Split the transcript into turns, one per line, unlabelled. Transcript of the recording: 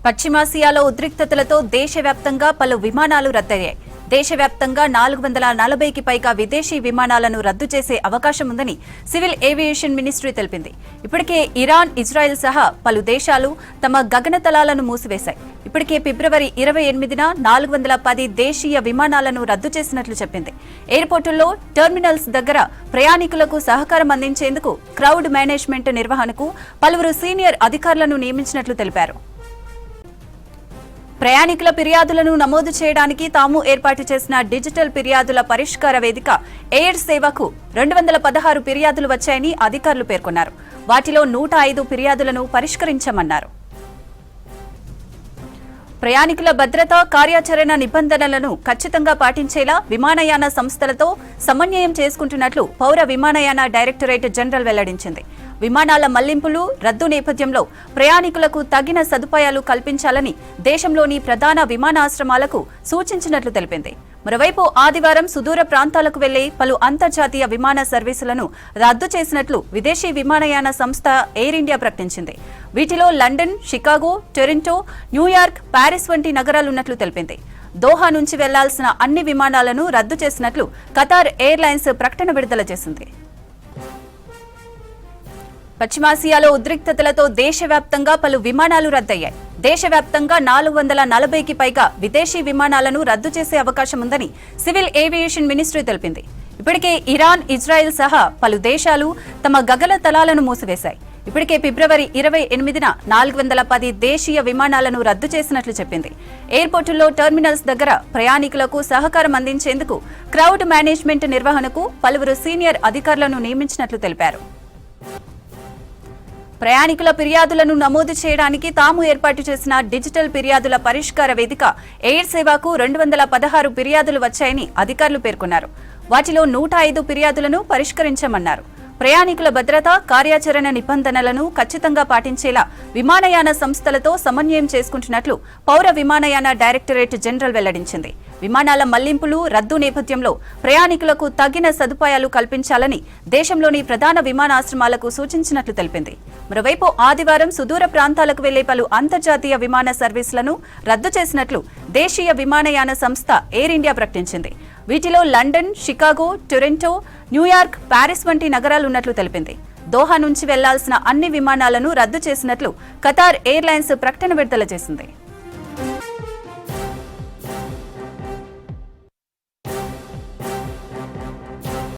పశ్చిమాసియాలో ఉద్రిక్తతలతో దేశవ్యాప్తంగా పలు విమానాలు రద్దయ్యాయి. దేశవ్యాప్తంగా 440కి పైగా విదేశీ విమానాలను రద్దు చేసే అవకాశం ఉందని సివిల్ ఏవియేషన్ మినిస్ట్రీ తెలిపింది. ఇప్పటికే ఇరాన్, ఇజ్రాయెల్ సహా పలు దేశాలు తమ గగనతలాలను మూసివేశాయి. ఇప్పటికే ఫిబ్రవరి 28న 410 దేశీయ విమానాలను రద్దు చేసినట్లు చెప్పింది. ఎయిర్పోర్టుల్లో, టెర్మినల్స్ దగ్గర ప్రయాణికులకు సహకారం అందించేందుకు క్రౌడ్ మేనేజ్మెంట్ నిర్వహణకు పలువురు సీనియర్ అధికారులను నియమించినట్లు తెలిపారు. ప్రయాణికుల ఫిర్యాదులను నమోదు చేయడానికి తాము ఏర్పాటు చేసిన డిజిటల్ ఫిర్యాదుల పరిష్కార వేదిక ఎయిర్ సేవకు 216 ఫిర్యాదులు వచ్చాయని అధికారులు పేర్కొన్నారు. వాటిలో 105 ఫిర్యాదులను పరిష్కరించామన్నారు. ప్రయాణికుల భద్రతా కార్యాచరణ నిబంధనలను ఖచ్చితంగా పాటించేలా విమానయాన సంస్థలతో సమన్వయం చేసుకుంటున్నట్లు పౌర విమానయాన డైరెక్టరేట్ జనరల్ వెల్లడించింది. విమానాల మళ్లింపులు, రద్దు నేపథ్యంలో ప్రయాణికులకు తగిన సదుపాయాలు కల్పించాలని దేశంలోని ప్రధాన విమానాశ్రమాలకు సూచించినట్లు తెలిపింది. మరోవైపు ఆదివారం సుదూర ప్రాంతాలకు వెళ్లే పలు అంతర్జాతీయ విమాన సర్వీసులను రద్దు చేసినట్లు విదేశీ విమానయాన సంస్థ ఎయిర్ ఇండియా ప్రకటించింది. వీటిలో London, Chicago, Toronto, New York, Paris వంటి నగరాలున్నట్లు తెలిపింది. దోహా నుంచి వెళ్లాల్సిన అన్ని విమానాలను రద్దు చేసినట్లు ఖతార్ ఎయిర్లైన్స్ ప్రకటన విడుదల చేసింది. పశ్చిమాసియాలో ఉద్రిక్తతలతో దేశవ్యాప్తంగా పలు విమానాలు రద్దయ్యాయి. దేశవ్యాప్తంగా 440కి పైగా విదేశీ విమానాలను రద్దు చేసే అవకాశం ఉందని సివిల్ ఏవియేషన్ మినిస్ట్రీ తెలిపింది. ఇప్పటికే ఇరాన్, ఇజ్రాయెల్ సహా పలు దేశాలు తమ గగనతలాలను మూసివేశాయి. ఇప్పటికే ఫిబ్రవరి 28న 410 దేశీయ విమానాలను రద్దు చేసినట్లు చెప్పింది. ఎయిర్పోర్టుల్లో, టెర్మినల్స్ దగ్గర ప్రయాణికులకు సహకారం అందించేందుకు క్రౌడ్ మేనేజ్మెంట్ నిర్వహణకు పలువురు సీనియర్ అధికారులను నియమించినట్లు తెలిపారు. ప్రయాణికుల ఫిర్యాదులను నమోదు చేయడానికి తాము ఏర్పాటు చేసిన డిజిటల్ ఫిర్యాదుల పరిష్కార వేదిక ఎయిర్ సేవకు 216 ఫిర్యాదులు వచ్చాయని అధికారులు పేర్కొన్నారు. వాటిలో 105 ఫిర్యాదులను పరిష్కరించామన్నారు. ప్రయాణికుల భద్రతా కార్యాచరణ నిబంధనలను ఖచ్చితంగా పాటించేలా విమానయాన సంస్థలతో సమన్వయం చేసుకుంటున్నట్లు పౌర విమానయాన డైరెక్టరేట్ జనరల్ వెల్లడించింది. విమానాల మళ్లింపులు, రద్దు నేపథ్యంలో ప్రయాణికులకు తగిన సదుపాయాలు కల్పించాలని దేశంలోని ప్రధాన విమానాశ్రమాలకు సూచించినట్లు తెలిపింది. మరోవైపు ఆదివారం సుదూర ప్రాంతాలకు వెళ్లే పలు అంతర్జాతీయ విమాన సర్వీసులను రద్దు చేసినట్లు దేశీయ విమానయాన సంస్థ ఎయిర్ ఇండియా ప్రకటించింది. వీటిలో London, Chicago, Toronto, New York, Paris వంటి నగరాలున్నట్లు తెలిపింది. దోహా నుంచి వెళ్లాల్సిన అన్ని విమానాలను రద్దు చేసినట్లు ఖతార్ ఎయిర్లైన్స్ ప్రకటన విడుదల చేసింది.